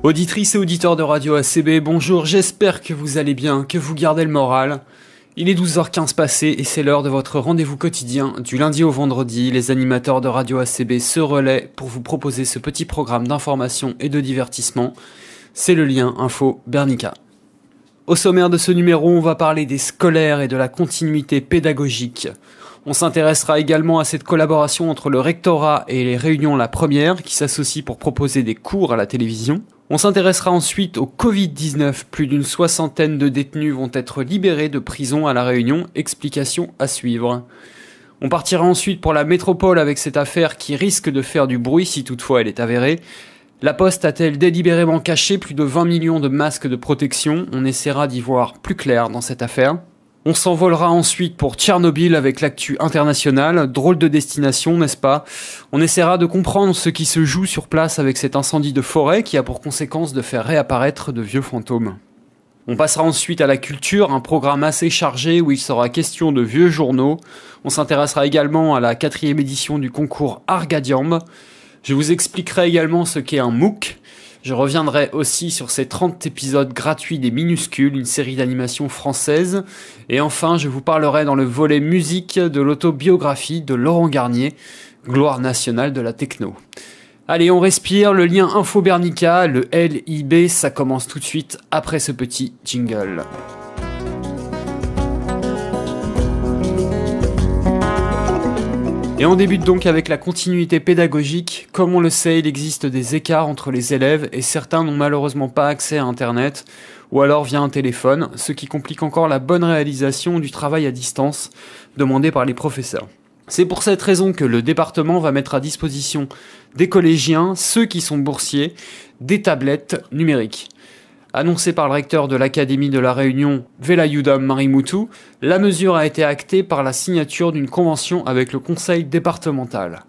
Auditrices et auditeurs de Radio ACB, bonjour, j'espère que vous allez bien, que vous gardez le moral. Il est 12h15 passé et c'est l'heure de votre rendez-vous quotidien. Du lundi au vendredi, les animateurs de Radio ACB se relaient pour vous proposer ce petit programme d'information et de divertissement. C'est le lien Info Bernica. Au sommaire de ce numéro, on va parler des scolaires et de la continuité pédagogique. On s'intéressera également à cette collaboration entre le rectorat et les réunions La Première qui s'associent pour proposer des cours à la télévision. On s'intéressera ensuite au Covid-19. Plus d'une 60aine de détenus vont être libérés de prison à La Réunion. Explication à suivre. On partira ensuite pour la métropole avec cette affaire qui risque de faire du bruit si toutefois elle est avérée. La Poste a-t-elle délibérément caché plus de 20 millions de masques de protection ? On essaiera d'y voir plus clair dans cette affaire. On s'envolera ensuite pour Tchernobyl avec l'actu internationale. Drôle de destination, n'est-ce pas ? On essaiera de comprendre ce qui se joue sur place avec cet incendie de forêt qui a pour conséquence de faire réapparaître de vieux fantômes. On passera ensuite à la culture, un programme assez chargé où il sera question de vieux journaux. On s'intéressera également à la 4e édition du concours Argadiamb. Je vous expliquerai également ce qu'est un MOOC. Je reviendrai aussi sur ces 30 épisodes gratuits des Minuscules, une série d'animation française. Et enfin, je vous parlerai dans le volet musique de l'autobiographie de Laurent Garnier, gloire nationale de la techno. Allez, on respire, le lien Info Bernica, le LIB, ça commence tout de suite après ce petit jingle. Et on débute donc avec la continuité pédagogique. Comme on le sait, il existe des écarts entre les élèves et certains n'ont malheureusement pas accès à Internet ou alors via un téléphone, ce qui complique encore la bonne réalisation du travail à distance demandé par les professeurs. C'est pour cette raison que le département va mettre à disposition des collégiens, ceux qui sont boursiers, des tablettes numériques. Annoncé par le recteur de l'Académie de la Réunion, Velayudam Marimoutou, la mesure a été actée par la signature d'une convention avec le conseil départemental.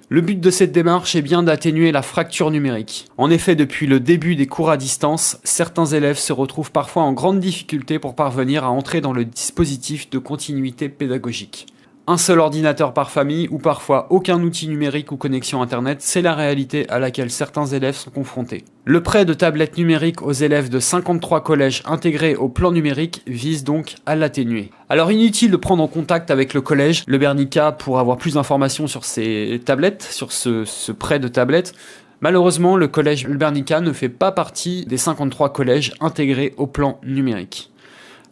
Le but de cette démarche est bien d'atténuer la fracture numérique. En effet, depuis le début des cours à distance, certains élèves se retrouvent parfois en grande difficulté pour parvenir à entrer dans le dispositif de continuité pédagogique. Un seul ordinateur par famille ou parfois aucun outil numérique ou connexion Internet, c'est la réalité à laquelle certains élèves sont confrontés. Le prêt de tablettes numériques aux élèves de 53 collèges intégrés au plan numérique vise donc à l'atténuer. Alors inutile de prendre en contact avec le collège, le Bernica, pour avoir plus d'informations sur ces tablettes, sur ce prêt de tablettes. Malheureusement, le collège Le Bernica ne fait pas partie des 53 collèges intégrés au plan numérique.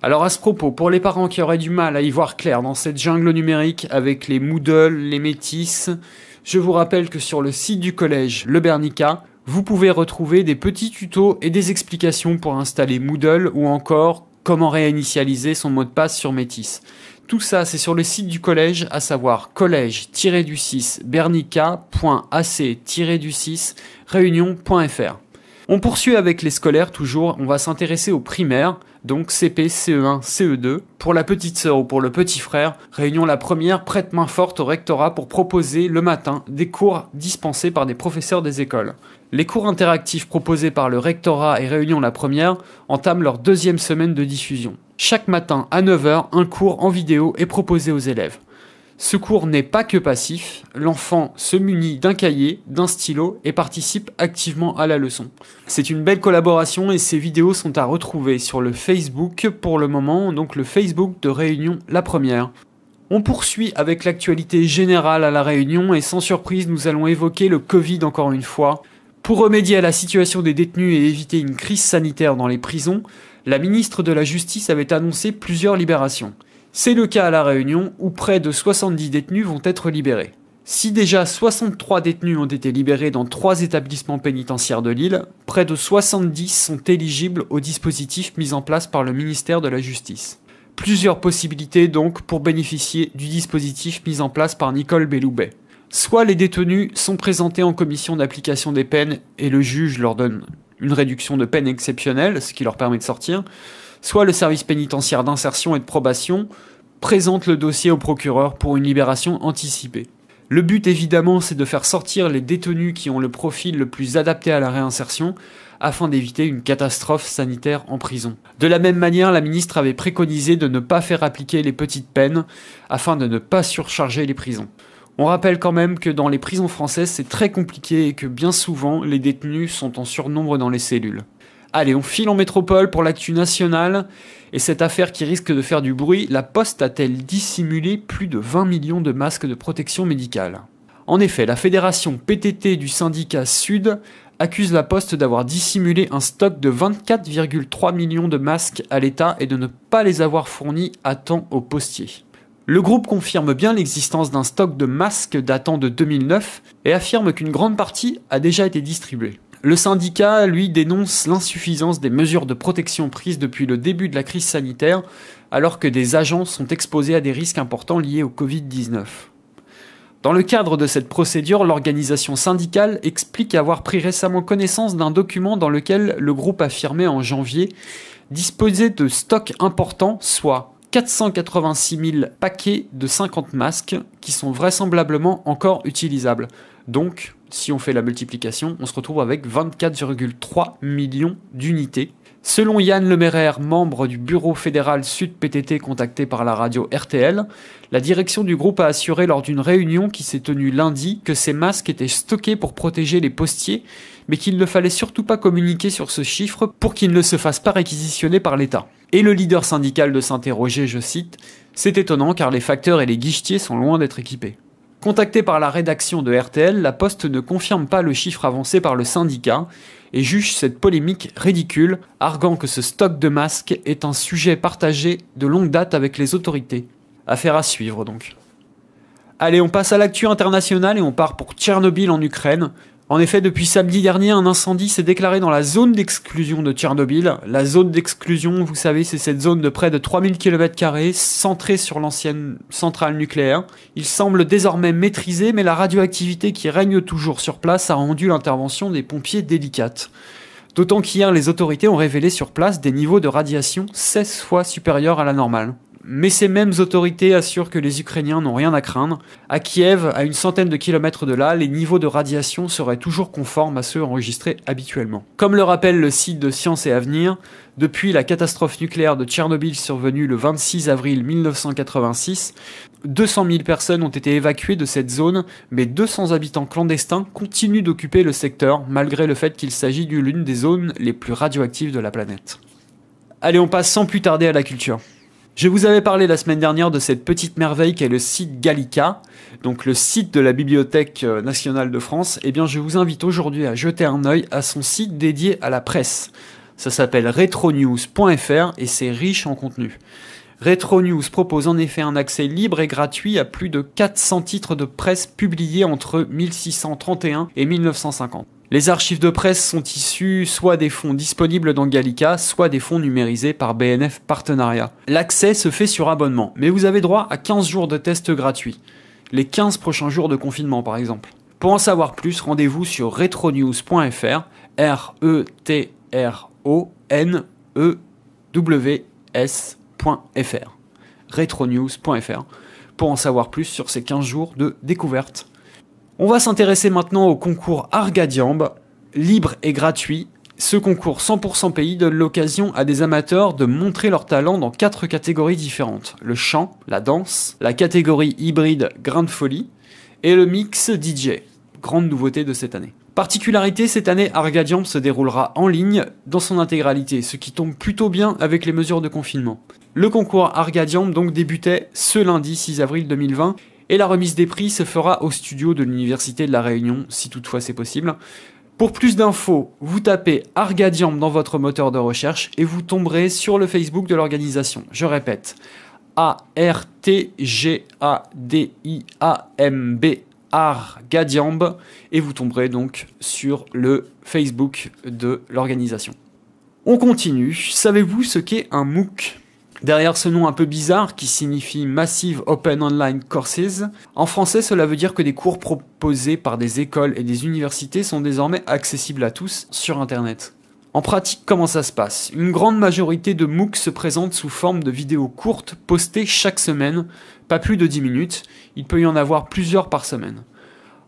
Alors à ce propos, pour les parents qui auraient du mal à y voir clair dans cette jungle numérique avec les Moodle, les Métis, je vous rappelle que sur le site du collège Le Bernica, vous pouvez retrouver des petits tutos et des explications pour installer Moodle ou encore comment réinitialiser son mot de passe sur Métis. Tout ça, c'est sur le site du collège, à savoir collège-du-6 bernica.ac-du6 réunion.fr. On poursuit avec les scolaires toujours, on va s'intéresser aux primaires, donc CP, CE1, CE2. Pour la petite sœur ou pour le petit frère, Réunion La Première prête main forte au rectorat pour proposer le matin des cours dispensés par des professeurs des écoles. Les cours interactifs proposés par le rectorat et Réunion La Première entament leur 2e semaine de diffusion. Chaque matin à 9h, un cours en vidéo est proposé aux élèves. Ce cours n'est pas que passif, l'enfant se munit d'un cahier, d'un stylo et participe activement à la leçon. C'est une belle collaboration et ces vidéos sont à retrouver sur le Facebook pour le moment, donc le Facebook de Réunion La Première. On poursuit avec l'actualité générale à La Réunion et sans surprise nous allons évoquer le Covid encore une fois. Pour remédier à la situation des détenus et éviter une crise sanitaire dans les prisons, la ministre de la Justice avait annoncé plusieurs libérations. C'est le cas à La Réunion où près de 70 détenus vont être libérés. Si déjà 63 détenus ont été libérés dans 3 établissements pénitentiaires de l'île, près de 70 sont éligibles au dispositif mis en place par le ministère de la Justice. Plusieurs possibilités donc pour bénéficier du dispositif mis en place par Nicole Belloubet. Soit les détenus sont présentés en commission d'application des peines et le juge leur donne une réduction de peine exceptionnelle, ce qui leur permet de sortir, soit le service pénitentiaire d'insertion et de probation présente le dossier au procureur pour une libération anticipée. Le but évidemment c'est de faire sortir les détenus qui ont le profil le plus adapté à la réinsertion afin d'éviter une catastrophe sanitaire en prison. De la même manière, la ministre avait préconisé de ne pas faire appliquer les petites peines afin de ne pas surcharger les prisons. On rappelle quand même que dans les prisons françaises, c'est très compliqué et que bien souvent, les détenus sont en surnombre dans les cellules. Allez, on file en métropole pour l'actu nationale. Et cette affaire qui risque de faire du bruit, la Poste a-t-elle dissimulé plus de 20 millions de masques de protection médicale? En effet, la fédération PTT du syndicat Sud accuse la Poste d'avoir dissimulé un stock de 24,3 millions de masques à l'État et de ne pas les avoir fournis à temps aux postiers. Le groupe confirme bien l'existence d'un stock de masques datant de 2009 et affirme qu'une grande partie a déjà été distribuée. Le syndicat, lui, dénonce l'insuffisance des mesures de protection prises depuis le début de la crise sanitaire, alors que des agents sont exposés à des risques importants liés au Covid-19. Dans le cadre de cette procédure, l'organisation syndicale explique avoir pris récemment connaissance d'un document dans lequel le groupe affirmait en janvier disposer de stocks importants, soit 486 000 paquets de 50 masques qui sont vraisemblablement encore utilisables. Donc, si on fait la multiplication, on se retrouve avec 24,3 millions d'unités. Selon Yann Lemairer, membre du bureau fédéral Sud PTT contacté par la radio RTL, la direction du groupe a assuré lors d'une réunion qui s'est tenue lundi que ces masques étaient stockés pour protéger les postiers, mais qu'il ne fallait surtout pas communiquer sur ce chiffre pour qu'ils ne se fassent pas réquisitionner par l'État. Et le leader syndical de s'interroger, je cite, « C'est étonnant car les facteurs et les guichetiers sont loin d'être équipés ». Contacté par la rédaction de RTL, la Poste ne confirme pas le chiffre avancé par le syndicat et juge cette polémique ridicule, arguant que ce stock de masques est un sujet partagé de longue date avec les autorités. Affaire à suivre donc. Allez, on passe à l'actu internationale et on part pour Tchernobyl en Ukraine. En effet, depuis samedi dernier, un incendie s'est déclaré dans la zone d'exclusion de Tchernobyl. La zone d'exclusion, vous savez, c'est cette zone de près de 3000 km², centrée sur l'ancienne centrale nucléaire. Il semble désormais maîtrisé, mais la radioactivité qui règne toujours sur place a rendu l'intervention des pompiers délicate. D'autant qu'hier, les autorités ont révélé sur place des niveaux de radiation 16 fois supérieurs à la normale. Mais ces mêmes autorités assurent que les Ukrainiens n'ont rien à craindre. À Kiev, à une centaine de kilomètres de là, les niveaux de radiation seraient toujours conformes à ceux enregistrés habituellement. Comme le rappelle le site de Science et Avenir, depuis la catastrophe nucléaire de Tchernobyl survenue le 26 avril 1986, 200 000 personnes ont été évacuées de cette zone, mais 200 habitants clandestins continuent d'occuper le secteur, malgré le fait qu'il s'agit de l'une des zones les plus radioactives de la planète. Allez, on passe sans plus tarder à la culture. Je vous avais parlé la semaine dernière de cette petite merveille qu'est le site Gallica, donc le site de la Bibliothèque nationale de France. Eh bien, je vous invite aujourd'hui à jeter un œil à son site dédié à la presse. Ça s'appelle retronews.fr et c'est riche en contenu. Retronews propose en effet un accès libre et gratuit à plus de 400 titres de presse publiés entre 1631 et 1950. Les archives de presse sont issues soit des fonds disponibles dans Gallica, soit des fonds numérisés par BNF Partenariat. L'accès se fait sur abonnement, mais vous avez droit à 15 jours de test gratuits. Les 15 prochains jours de confinement par exemple. Pour en savoir plus, rendez-vous sur retronews.fr, retronews.fr, retronews.fr, pour en savoir plus sur ces 15 jours de découverte. On va s'intéresser maintenant au concours Argadiambe, libre et gratuit. Ce concours 100% pays donne l'occasion à des amateurs de montrer leur talent dans 4 catégories différentes. Le chant, la danse, la catégorie hybride grain de folie et le mix DJ. Grande nouveauté de cette année. Particularité, cette année, Argadiambe se déroulera en ligne dans son intégralité, ce qui tombe plutôt bien avec les mesures de confinement. Le concours Argadiambe donc débutait ce lundi 6 avril 2020 et la remise des prix se fera au studio de l'Université de La Réunion, si toutefois c'est possible. Pour plus d'infos, vous tapez Argadiambe dans votre moteur de recherche et vous tomberez sur le Facebook de l'organisation. Je répète, ARTGADIAMB, Argadiambe, et vous tomberez donc sur le Facebook de l'organisation. On continue. Savez-vous ce qu'est un MOOC ? Derrière ce nom un peu bizarre qui signifie Massive Open Online Courses, en français cela veut dire que des cours proposés par des écoles et des universités sont désormais accessibles à tous sur Internet. En pratique, comment ça se passe ? Une grande majorité de MOOC se présentent sous forme de vidéos courtes postées chaque semaine, pas plus de 10 minutes, il peut y en avoir plusieurs par semaine.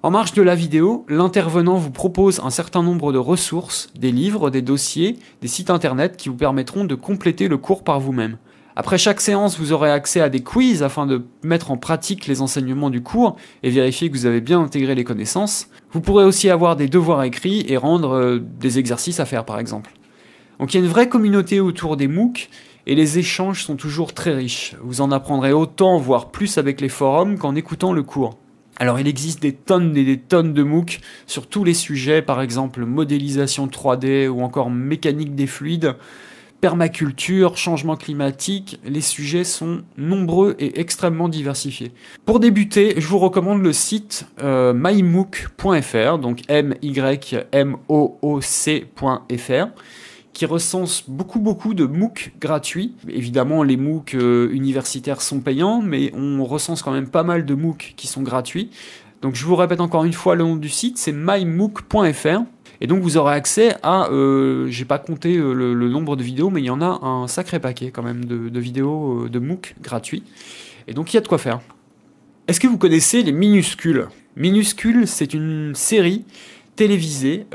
En marge de la vidéo, l'intervenant vous propose un certain nombre de ressources, des livres, des dossiers, des sites internet qui vous permettront de compléter le cours par vous-même. Après chaque séance, vous aurez accès à des quiz afin de mettre en pratique les enseignements du cours et vérifier que vous avez bien intégré les connaissances. Vous pourrez aussi avoir des devoirs écrits et rendre des exercices à faire par exemple. Donc il y a une vraie communauté autour des MOOC et les échanges sont toujours très riches. Vous en apprendrez autant, voire plus avec les forums qu'en écoutant le cours. Alors il existe des tonnes et des tonnes de MOOC sur tous les sujets, par exemple modélisation 3D ou encore mécanique des fluides, permaculture, changement climatique, les sujets sont nombreux et extrêmement diversifiés. Pour débuter, je vous recommande le site mymook.fr, donc mymooc.fr, qui recense beaucoup de MOOC gratuits. Évidemment, les MOOC universitaires sont payants, mais on recense quand même pas mal de MOOC qui sont gratuits. Donc je vous répète encore une fois le nom du site, c'est mymook.fr. Et donc vous aurez accès à, j'ai pas compté le nombre de vidéos, mais il y en a un sacré paquet quand même de vidéos de MOOC gratuits. Et donc il y a de quoi faire. Est-ce que vous connaissez les Minuscules ? Minuscules, c'est une série télévisée,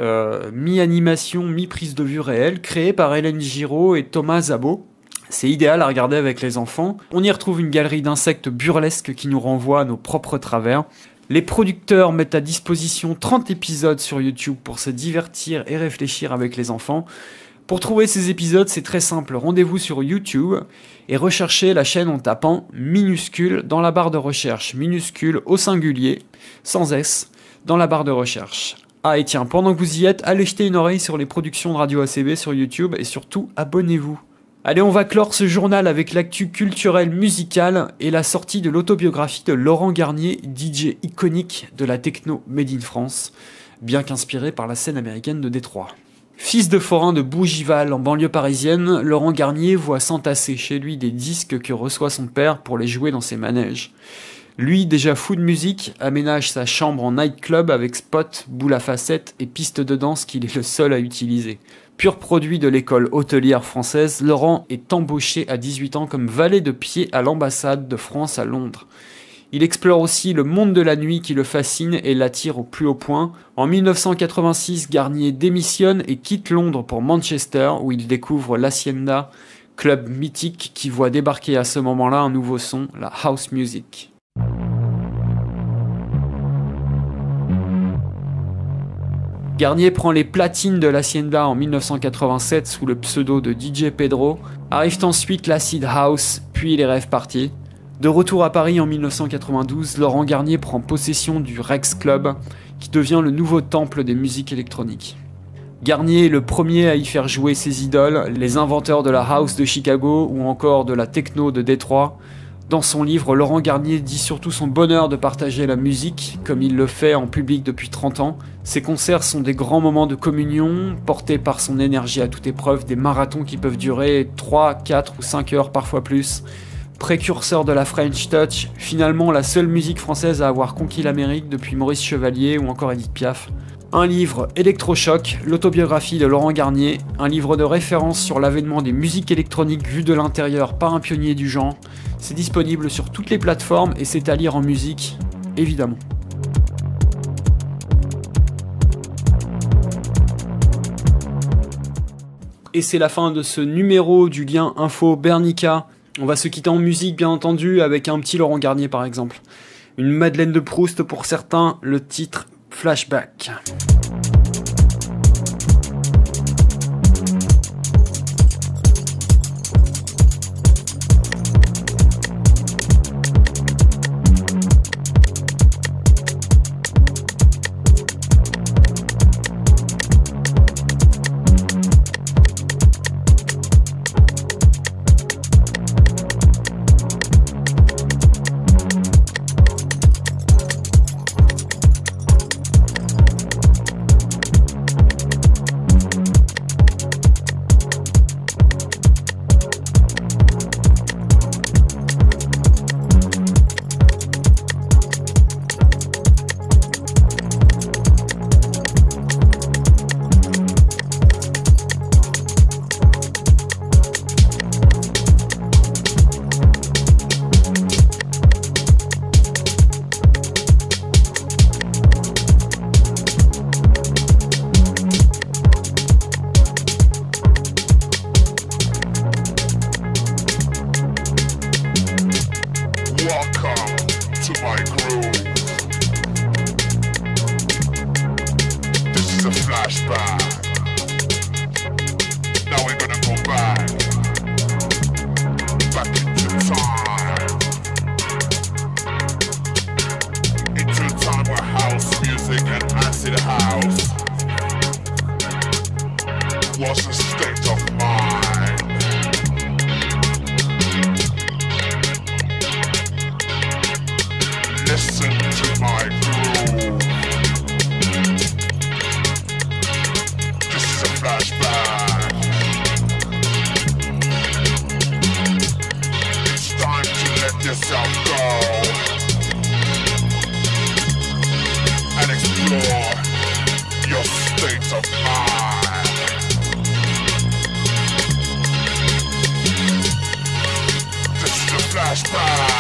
mi-animation, mi-prise de vue réelle, créée par Hélène Giraud et Thomas Zabot. C'est idéal à regarder avec les enfants. On y retrouve une galerie d'insectes burlesques qui nous renvoie à nos propres travers. Les producteurs mettent à disposition 30 épisodes sur YouTube pour se divertir et réfléchir avec les enfants. Pour trouver ces épisodes, c'est très simple. Rendez-vous sur YouTube et recherchez la chaîne en tapant Minuscules dans la barre de recherche. Minuscules au singulier, sans S, dans la barre de recherche. Ah et tiens, pendant que vous y êtes, allez jeter une oreille sur les productions de Radio ACB sur YouTube et surtout, abonnez-vous. Allez, on va clore ce journal avec l'actu culturelle musicale et la sortie de l'autobiographie de Laurent Garnier, DJ iconique de la techno made in France, bien qu'inspiré par la scène américaine de Détroit. Fils de forain de Bougival en banlieue parisienne, Laurent Garnier voit s'entasser chez lui des disques que reçoit son père pour les jouer dans ses manèges. Lui, déjà fou de musique, aménage sa chambre en nightclub avec spot, boule à facettes et piste de danse qu'il est le seul à utiliser. Pur produit de l'école hôtelière française, Laurent est embauché à 18 ans comme valet de pied à l'ambassade de France à Londres. Il explore aussi le monde de la nuit qui le fascine et l'attire au plus haut point. En 1986, Garnier démissionne et quitte Londres pour Manchester où il découvre l'Hacienda, club mythique qui voit débarquer à ce moment-là un nouveau son, la house music. Garnier prend les platines de l'Hacienda en 1987 sous le pseudo de DJ Pedro. Arrivent ensuite l'acid house, puis les rêves partis. De retour à Paris en 1992, Laurent Garnier prend possession du Rex Club, qui devient le nouveau temple des musiques électroniques. Garnier est le premier à y faire jouer ses idoles, les inventeurs de la house de Chicago ou encore de la techno de Détroit. Dans son livre, Laurent Garnier dit surtout son bonheur de partager la musique, comme il le fait en public depuis 30 ans. Ses concerts sont des grands moments de communion, portés par son énergie à toute épreuve, des marathons qui peuvent durer 3, 4 ou 5 heures, parfois plus. Précurseur de la French Touch, finalement la seule musique française à avoir conquis l'Amérique depuis Maurice Chevalier ou encore Edith Piaf. Un livre Électrochoc, l'autobiographie de Laurent Garnier, un livre de référence sur l'avènement des musiques électroniques vues de l'intérieur par un pionnier du genre. C'est disponible sur toutes les plateformes et c'est à lire en musique, évidemment. Et c'est la fin de ce numéro du lien info Bernica. On va se quitter en musique bien entendu avec un petit Laurent Garnier par exemple. Une Madeleine de Proust pour certains, le titre Flashback. Welcome to my groove. This is a flashback. Now we're gonna go back into time. Into a time where house music and acid house was a state of mind. Listen to my groove. This is a flashback. It's time to let yourself go and explore your state of mind. This is a flashback.